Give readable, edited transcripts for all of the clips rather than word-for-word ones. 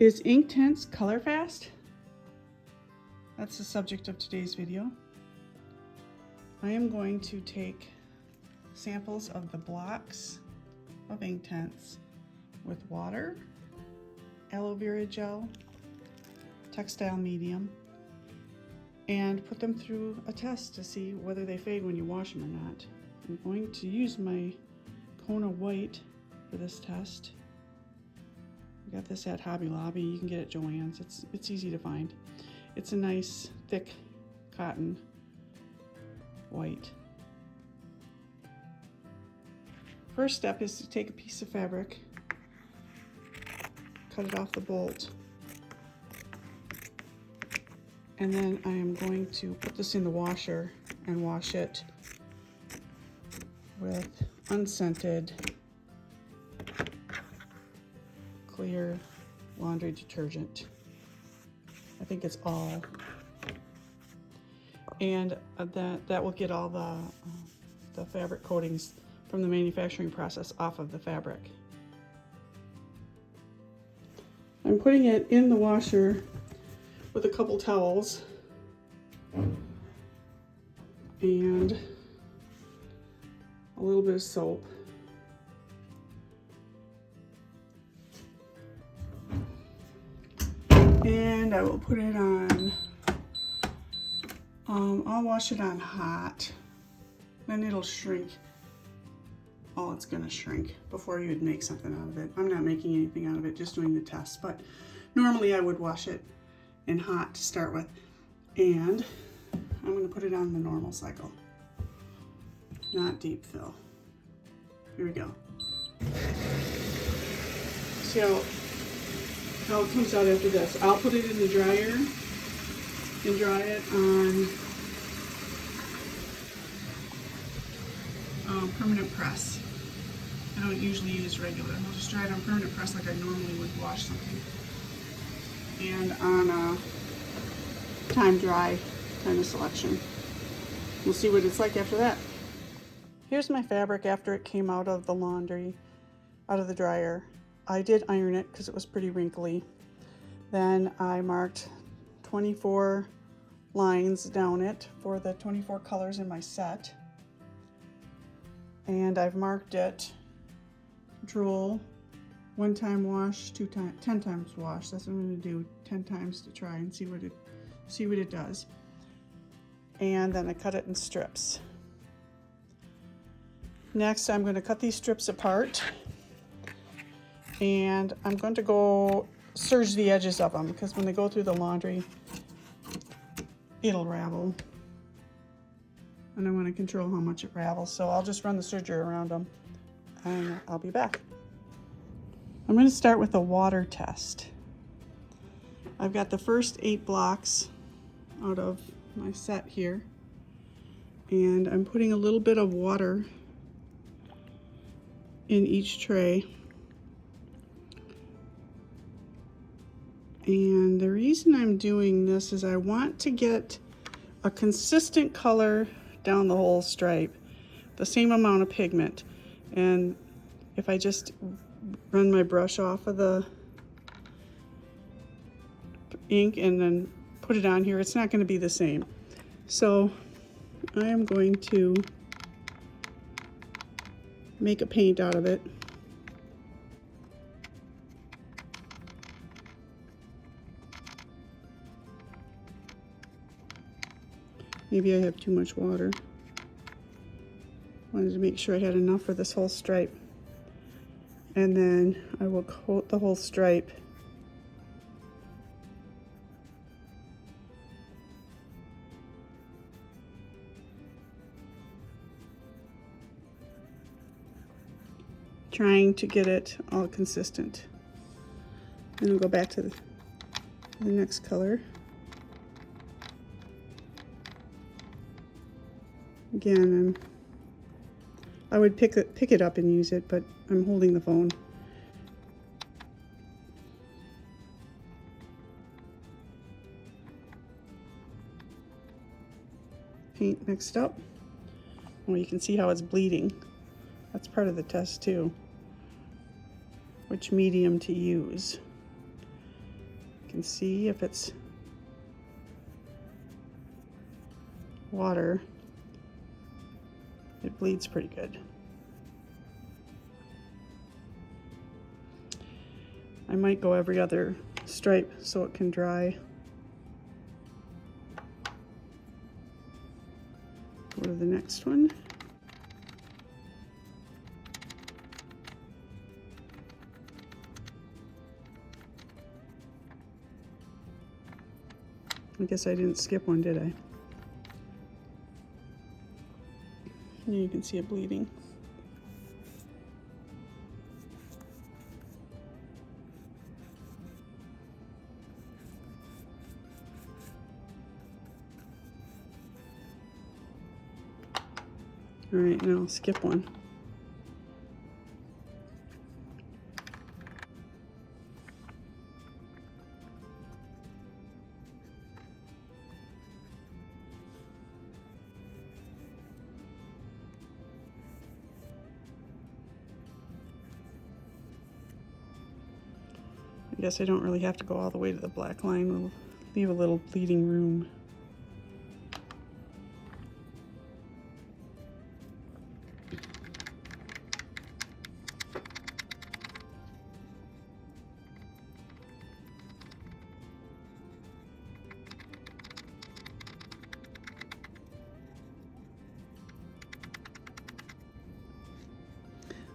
Is Inktense Colorfast? That's the subject of today's video. I am going to take samples of the blocks of Inktense with water, aloe vera gel, textile medium, and put them through a test to see whether they fade when you wash them or not. I'm going to use my Kona white for this test. I got this at Hobby Lobby. You can get it at Joann's. It's easy to find. It's a nice thick cotton white. First step is to take a piece of fabric, cut it off the bolt, and then I am going to put this in the washer and wash it with unscented clear laundry detergent. I think it's all, and that will get all the fabric coatings from the manufacturing process off of the fabric. I'm putting it in the washer with a couple towels and a little bit of soap. And I will put it on, I'll wash it on hot, then it'll shrink. Oh, it's gonna shrink before you would make something out of it. I'm not making anything out of it, just doing the test, but normally I would wash it in hot to start with. And I'm gonna put it on the normal cycle, not deep fill. Here we go. See how it comes out after this. I'll put it in the dryer and dry it on permanent press. I don't usually use regular. I'll just dry it on permanent press like I normally would wash something. And on a time dry kind of selection. We'll see what it's like after that. Here's my fabric after it came out of the laundry, out of the dryer. I did iron it because it was pretty wrinkly. Then I marked 24 lines down it for the 24 colors in my set. And I've marked it drool, 1 time wash, 10 times wash. That's what I'm going to do, 10 times to try and see what it does. And then I cut it in strips. Next, I'm going to cut these strips apart. And I'm going to go serge the edges of them because when they go through the laundry, it'll ravel. And I want to control how much it ravels, so I'll just run the serger around them and I'll be back. I'm going to start with a water test. I've got the first 8 blocks out of my set here, and I'm putting a little bit of water in each tray. And the reason I'm doing this is I want to get a consistent color down the whole stripe, the same amount of pigment. And if I just run my brush off of the ink and then put it on here, it's not going to be the same. So I am going to make a paint out of it. Maybe I have too much water. Wanted to make sure I had enough for this whole stripe. And then I will coat the whole stripe. Trying to get it all consistent. And I'll go back to the next color. Again, I would pick it up and use it, but I'm holding the phone. Paint mixed up. Well, you can see how it's bleeding. That's part of the test too. Which medium to use. can see if it's water, it bleeds pretty good. I might go every other stripe so it can dry. Go to the next one. I guess I didn't skip one, did I? And you can see it bleeding. All right, now I'll skip one. I guess I don't really have to go all the way to the black line. We'll leave a little bleeding room.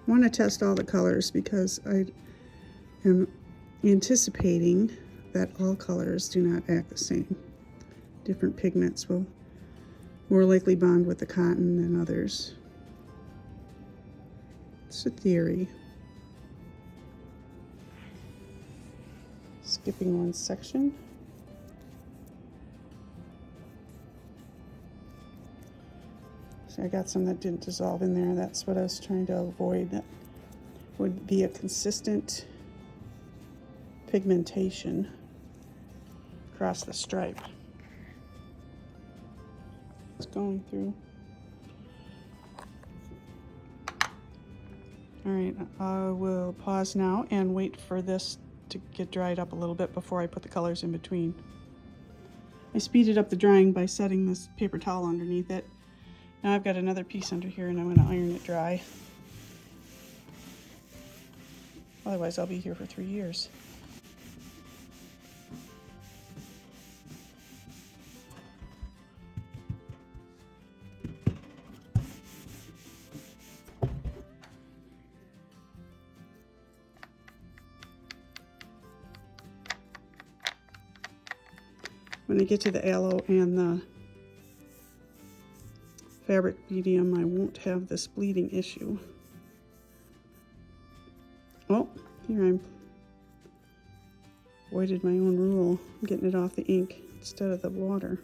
I want to test all the colors because I am anticipating that all colors do not act the same. Different pigments will more likely bond with the cotton than others. It's a theory. Skipping one section. So I got some that didn't dissolve in there. That's what I was trying to avoid. That would be a consistent pigmentation across the stripe. It's going through. All right, I will pause now and wait for this to get dried up a little bit before I put the colors in between. I speeded up the drying by setting this paper towel underneath it. Now I've got another piece under here and I'm going to iron it dry. Otherwise I'll be here for 3 years. When I get to the aloe and the fabric medium, I won't have this bleeding issue. Oh, here I'm avoided my own rule. I'm getting it off the ink instead of the water.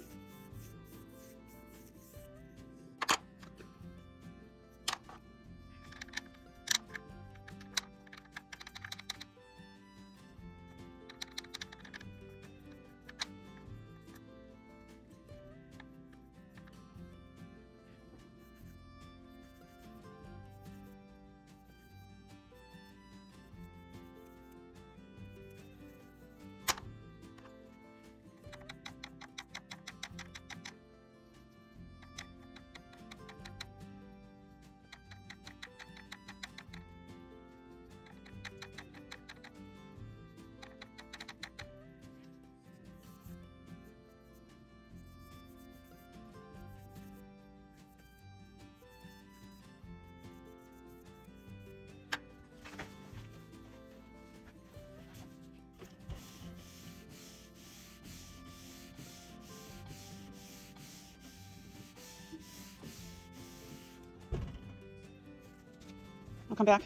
I'll come back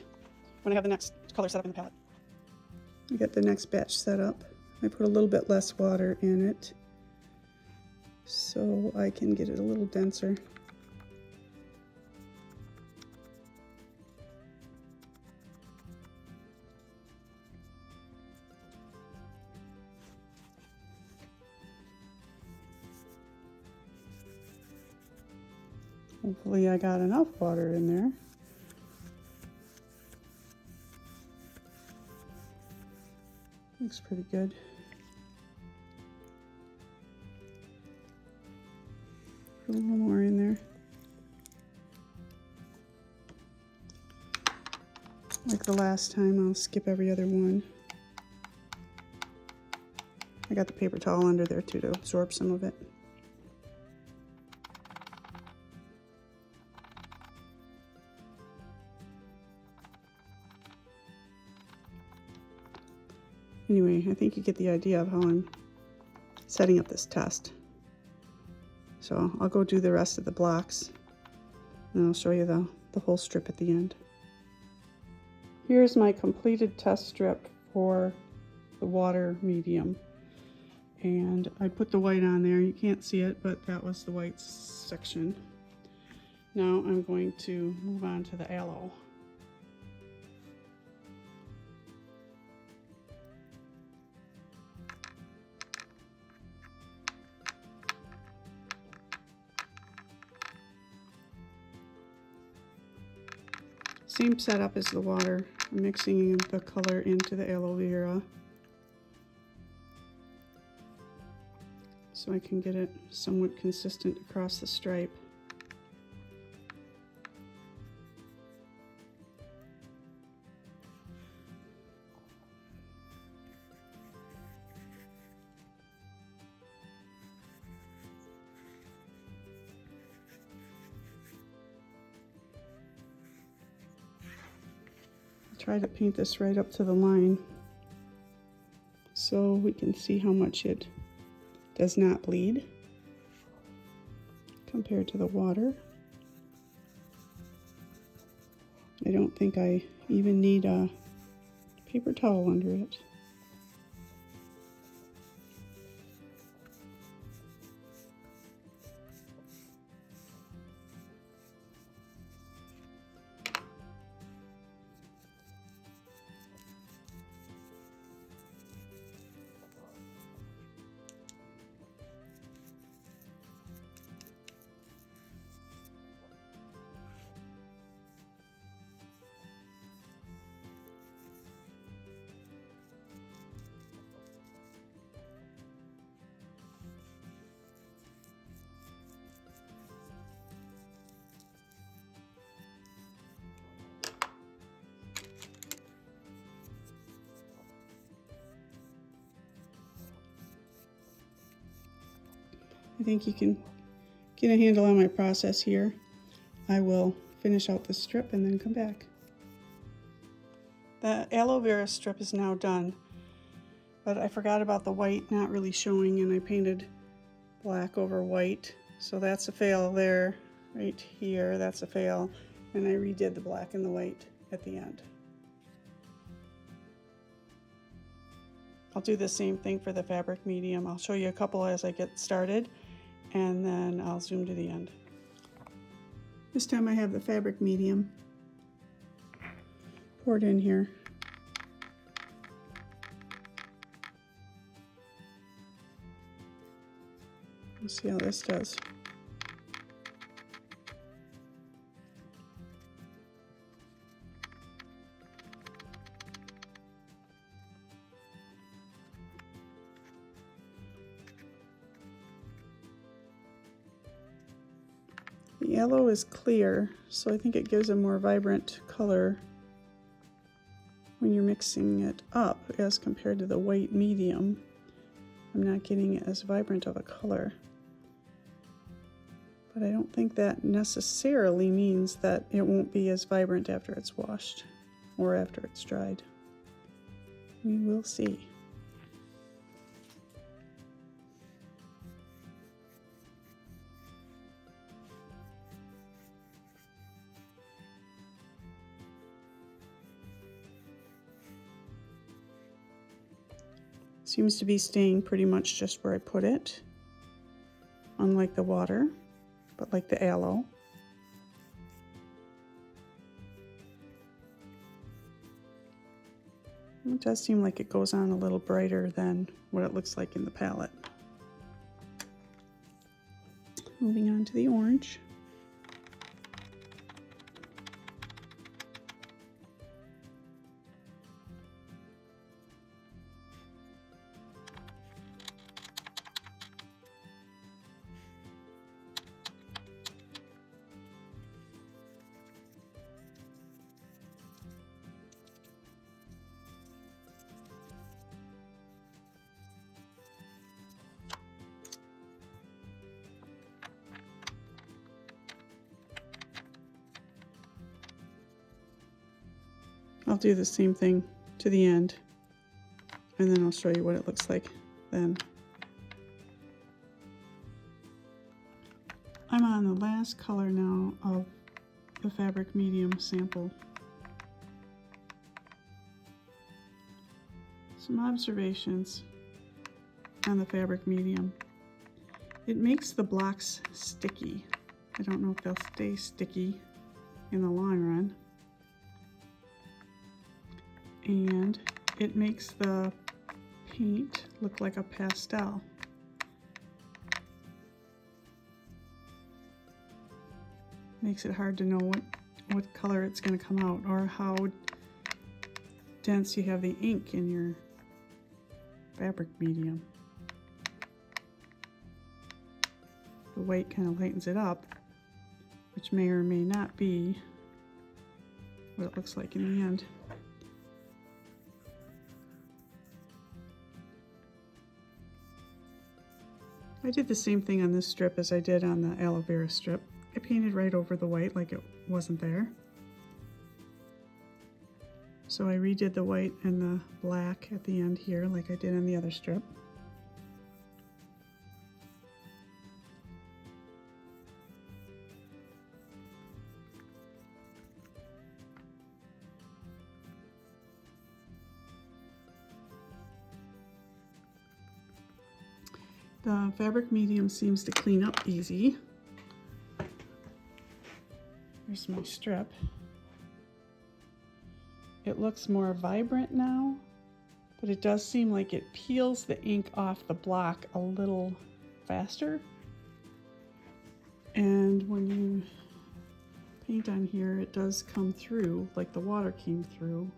when I have the next color set up in the palette. I got the next batch set up. I put a little bit less water in it so I can get it a little denser. Hopefully I got enough water in there. Looks pretty good. Put a little more in there. Like the last time, I'll skip every other one. I got the paper towel under there too to absorb some of it. Anyway, I think you get the idea of how I'm setting up this test. So I'll go do the rest of the blocks, and I'll show you the whole strip at the end. Here's my completed test strip for the water medium. And I put the white on there. You can't see it, but that was the white section. Now I'm going to move on to the aloe. Same setup as the water. I'm mixing the color into the aloe vera so I can get it somewhat consistent across the stripe. Try to paint this right up to the line so we can see how much it does not bleed compared to the water. I don't think I even need a paper towel under it. I think you can get a handle on my process here. I will finish out this strip and then come back. The aloe vera strip is now done, but I forgot about the white not really showing, and I painted black over white. So that's a fail there, right here, that's a fail. And I redid the black and the white at the end. I'll do the same thing for the fabric medium. I'll show you a couple as I get started, and then I'll zoom to the end. This time I have the fabric medium poured in here. Let's see how this does. The yellow is clear, so I think it gives a more vibrant color when you're mixing it up as compared to the white medium. I'm not getting it as vibrant of a color. But I don't think that necessarily means that it won't be as vibrant after it's washed or after it's dried. We will see. Seems to be staying pretty much just where I put it, unlike the water, but like the aloe. It does seem like it goes on a little brighter than what it looks like in the palette. Moving on to the orange. I'll do the same thing to the end, and then I'll show you what it looks like then. I'm on the last color now of the fabric medium sample. Some observations on the fabric medium. It makes the blocks sticky. I don't know if they'll stay sticky in the long run. And it makes the paint look like a pastel. Makes it hard to know what color it's going to come out, or how dense you have the ink in your fabric medium. The white kind of lightens it up, which may or may not be what it looks like in the end. I did the same thing on this strip as I did on the aloe vera strip. I painted right over the white like it wasn't there. So I redid the white and the black at the end here like I did on the other strip. The fabric medium seems to clean up easy. Here's my strip. It looks more vibrant now, but it does seem like it peels the ink off the block a little faster. And when you paint on here, it does come through, like the water came through.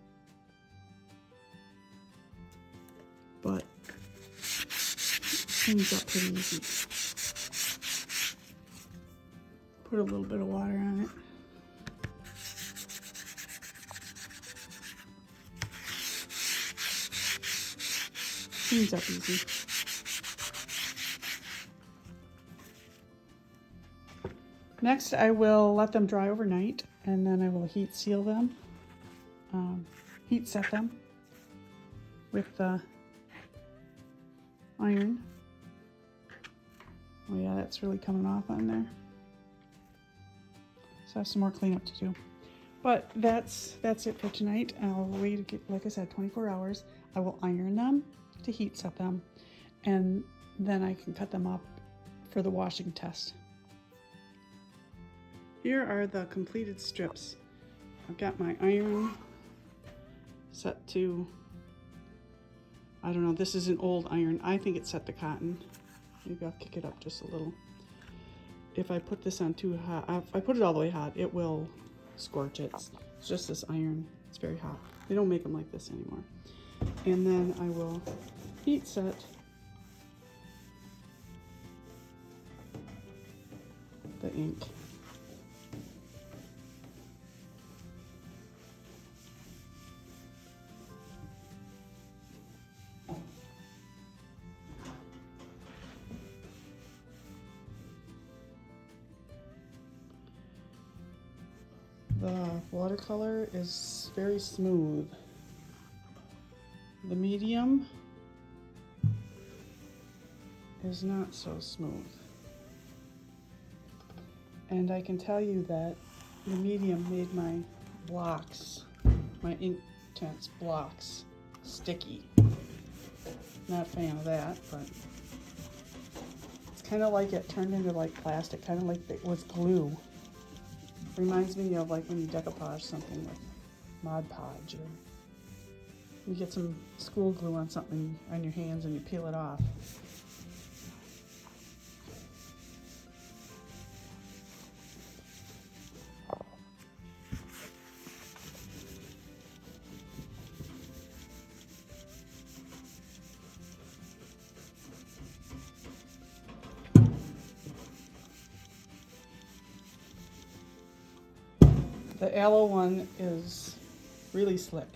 But cleans up pretty easy. Put a little bit of water on it. Cleans up easy. Next, I will let them dry overnight, and then I will heat seal them, heat set them with the iron. Oh yeah, that's really coming off on there. So I have some more cleanup to do. But that's it for tonight. I'll wait, like I said, 24 hours. I will iron them to heat set them, and then I can cut them up for the washing test. Here are the completed strips. I've got my iron set to, I don't know, this is an old iron. I think it's set to cotton. Maybe I'll kick it up just a little. If I put this on too hot, if I put it all the way hot, it will scorch it. It's just this iron, it's very hot. They don't make them like this anymore. And then I will heat set the ink. The watercolor is very smooth. The medium is not so smooth. And I can tell you that the medium made my blocks, my Inktense blocks, sticky. Not a fan of that, but it's kind of like it turned into like plastic, kind of like it was glue. Reminds me of like when you decoupage something with Mod Podge, or you get some school glue on something on your hands and you peel it off. The aloe one is really slick.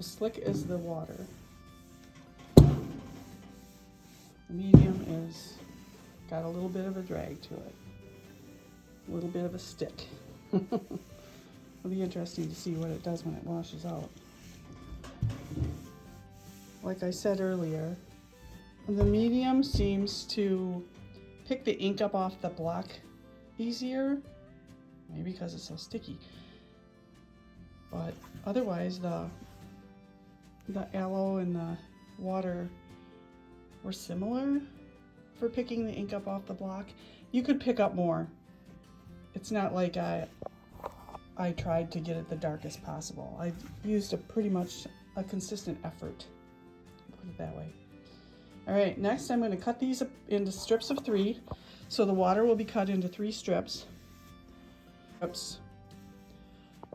As slick as the water. The medium is got a little bit of a drag to it. A little bit of a stick. It'll be interesting to see what it does when it washes out. Like I said earlier, the medium seems to pick the ink up off the block easier, maybe because it's so sticky. But otherwise, the aloe and the water were similar for picking the ink up off the block. You could pick up more. It's not like I tried to get it the darkest possible. I used pretty much a consistent effort, put it that way. All right, next I'm going to cut these into strips of 3. So the water will be cut into 3 strips.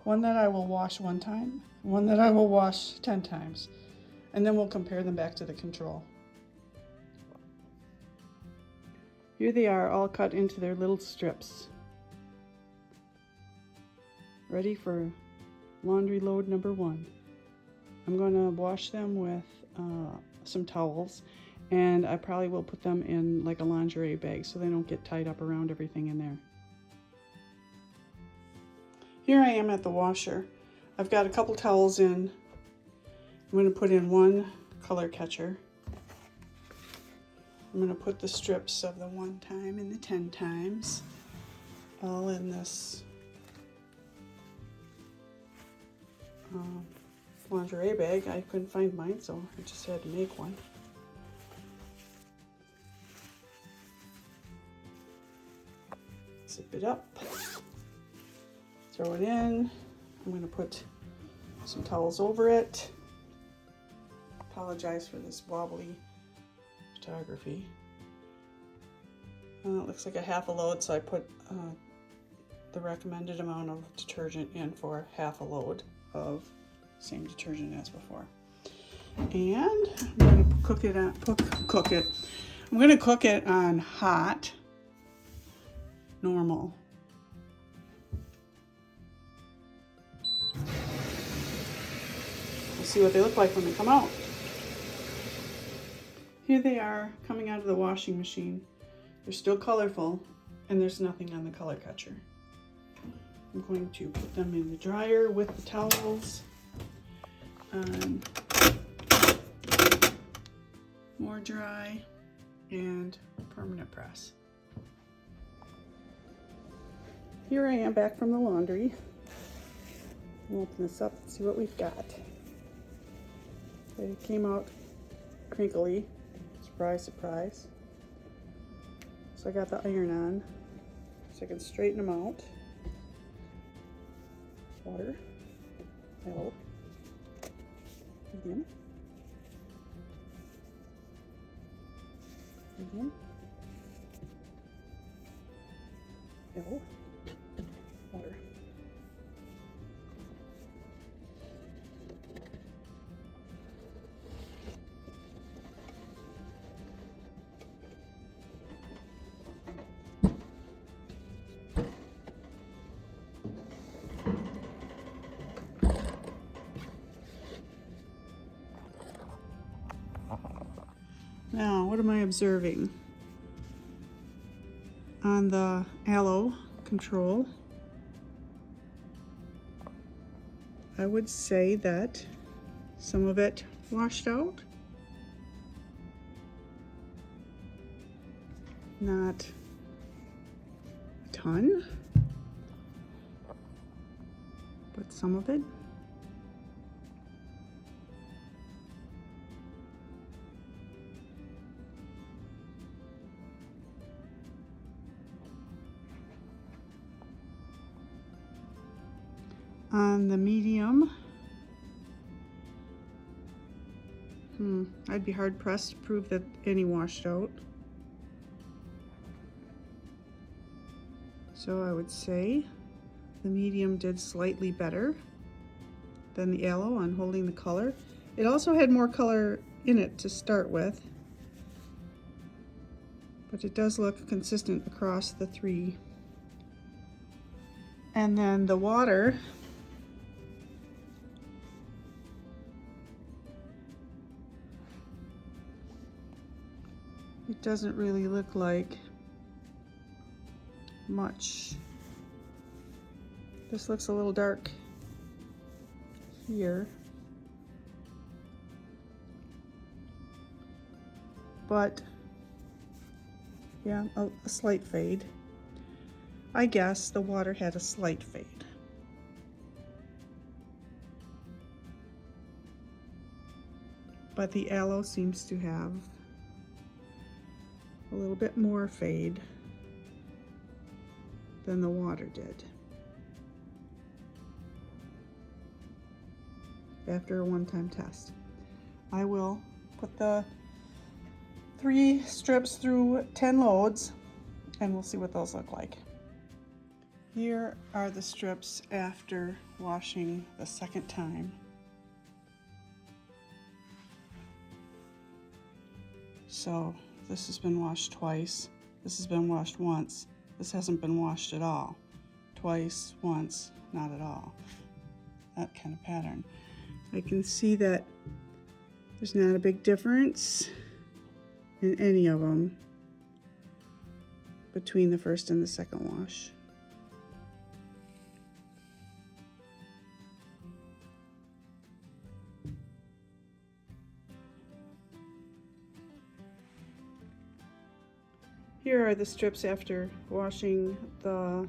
One that I will wash 1 time, one that I will wash 10 times, and then we'll compare them back to the control. Here they are, all cut into their little strips. Ready for laundry load number 1. I'm going to wash them with some towels, and I probably will put them in like a lingerie bag so they don't get tied up around everything in there. Here I am at the washer. I've got a couple towels in. I'm going to put in 1 color catcher. I'm going to put the strips of the 1 time and the 10 times all in this lingerie bag. I couldn't find mine, so I just had to make one. Zip it up, throw it in. I'm going to put some towels over it. Apologize for this wobbly photography. It looks like a half a load, so I put the recommended amount of detergent in for half a load of same detergent as before. And I'm going to cook it. I'm going to cook it on hot, normal. We'll see what they look like when they come out. Here they are coming out of the washing machine. They're still colorful, and there's nothing on the color catcher. I'm going to put them in the dryer with the towels. More dry and permanent press. Here I am back from the laundry. We'll open this up and see what we've got. They came out crinkly. Surprise, surprise. So I got the iron on so I can straighten them out. Water, aloe, medium, aloe, water. Now, what am I observing? On the aloe control, I would say that some of it washed out. Not a ton, but some of it. On the medium, I'd be hard pressed to prove that any washed out. So I would say the medium did slightly better than the aloe on holding the color. It also had more color in it to start with, but it does look consistent across the 3. And then the water, it doesn't really look like much This looks a little dark here, but yeah, a slight fade. I guess the water had a slight fade. But the aloe seems to have a little bit more fade than the water did after a one-time test. I will put the 3 strips through 10 loads and we'll see what those look like. Here are the strips after washing the second time. So this has been washed twice, this has been washed once, this hasn't been washed at all. Twice, once, not at all. That kind of pattern. I can see that there's not a big difference in any of them between the first and the second wash. Here are the strips after washing the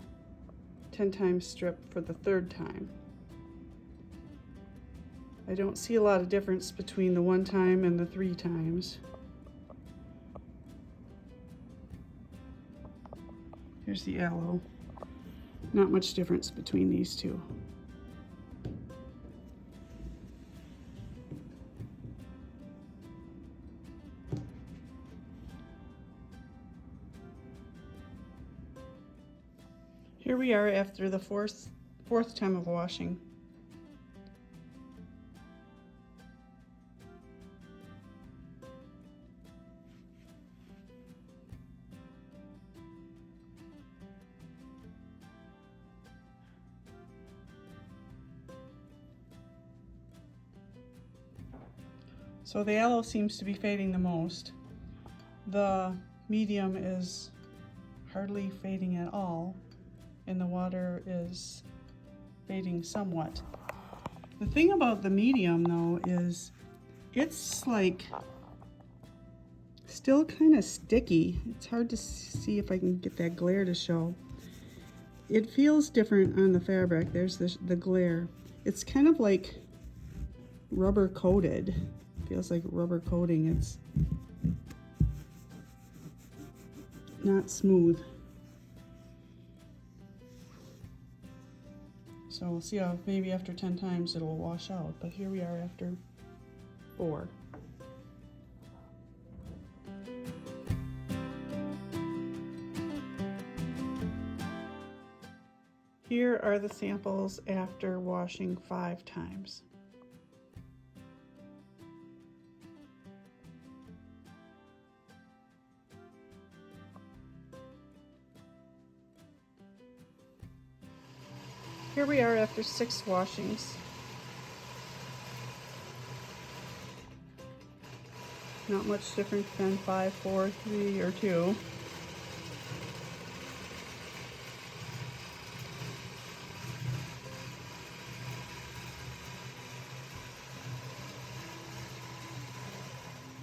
10 times strip for the third time. I don't see a lot of difference between the 1 time and the 3 times. Here's the aloe. Not much difference between these two. Here we are after the fourth time of washing. So the aloe seems to be fading the most. The medium is hardly fading at all, and the water is fading somewhat. The thing about the medium though is it's like still kind of sticky. It's hard to see if I can get that glare to show. It feels different on the fabric. There's the glare. It's kind of like rubber coated. Feels like rubber coating. It's not smooth. So we'll see how maybe after 10 times it'll wash out, but here we are after 4. Here are the samples after washing 5 times. Here we are after 6 washings. Not much different than 5, 4, 3, or 2.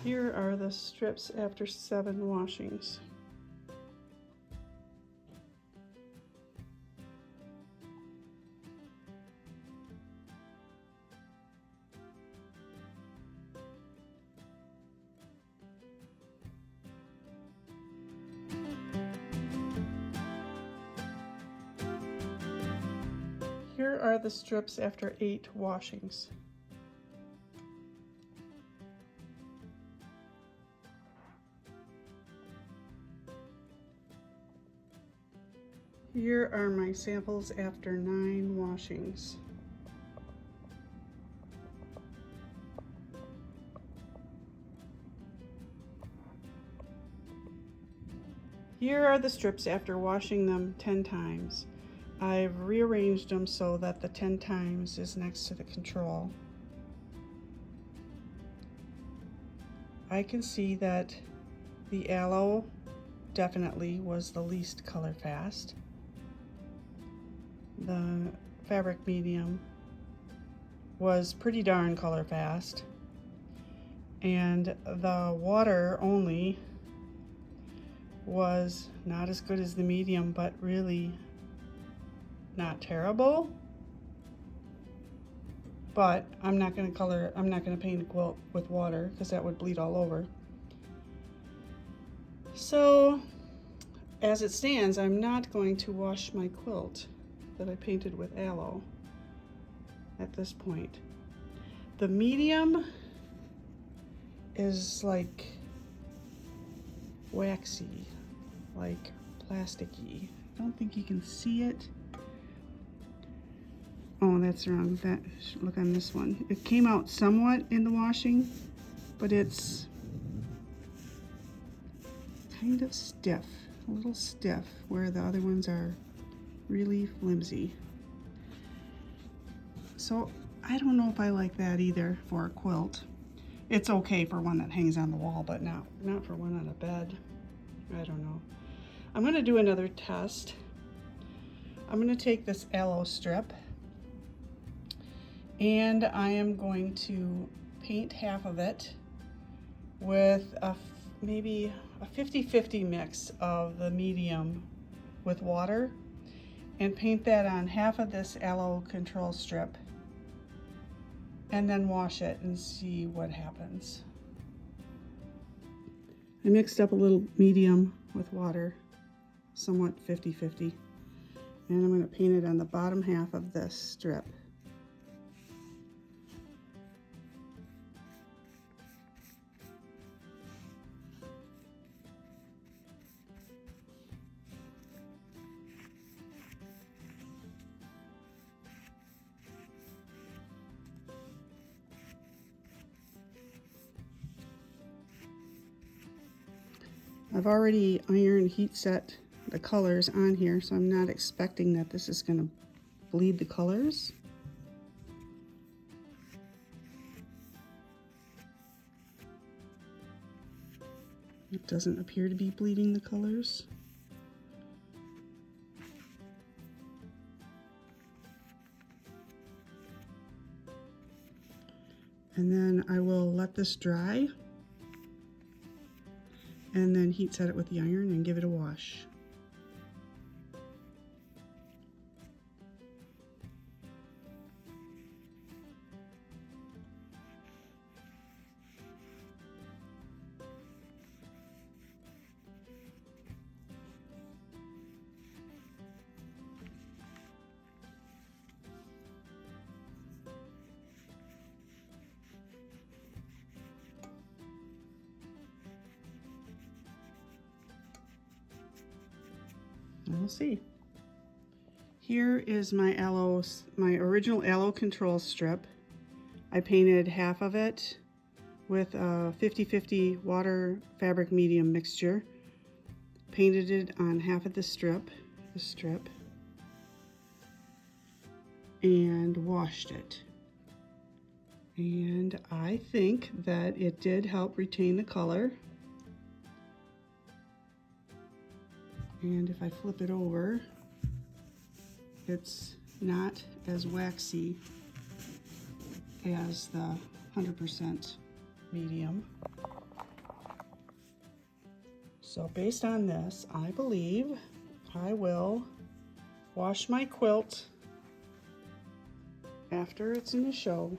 Here are the strips after 7 washings. Here are the strips after 8 washings. Here are my samples after 9 washings. Here are the strips after washing them 10 times. I've rearranged them so that the 10 times is next to the control. I can see that the aloe definitely was the least color fast. The fabric medium was pretty darn color fast, and the water only was not as good as the medium, but really not terrible. But I'm not going to paint a quilt with water because that would bleed all over. So as it stands, I'm not going to wash my quilt that I painted with aloe at this point. The medium is like waxy, like plasticky. I don't think you can see it. Oh, that's wrong. Look on this one. It came out somewhat in the washing, but it's kind of stiff, a little stiff, where the other ones are really flimsy. So I don't know if I like that either for a quilt. It's okay for one that hangs on the wall, but not for one on a bed. I don't know. I'm going to do another test. I'm going to take this aloe strip and I am going to paint half of it with maybe a 50-50 mix of the medium with water, and paint that on half of this aloe control strip, and then wash it and see what happens. I mixed up a little medium with water, somewhat 50-50, and I'm going to paint it on the bottom half of this strip. I've already iron heat set the colors on here, so I'm not expecting that this is going to bleed the colors. It doesn't appear to be bleeding the colors. And then I will let this dry, and then heat set it with the iron and give it a wash. We'll see. Here is my original aloe control strip. I painted half of it with a 50-50 water fabric medium mixture. Painted it on half of the strip, and washed it. And I think that it did help retain the color. And if I flip it over, it's not as waxy as the 100% medium. So based on this, I believe I will wash my quilt after it's in the show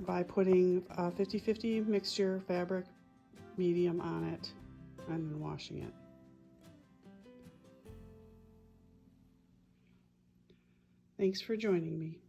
by putting a 50-50 mixture fabric medium on it and then washing it. Thanks for joining me.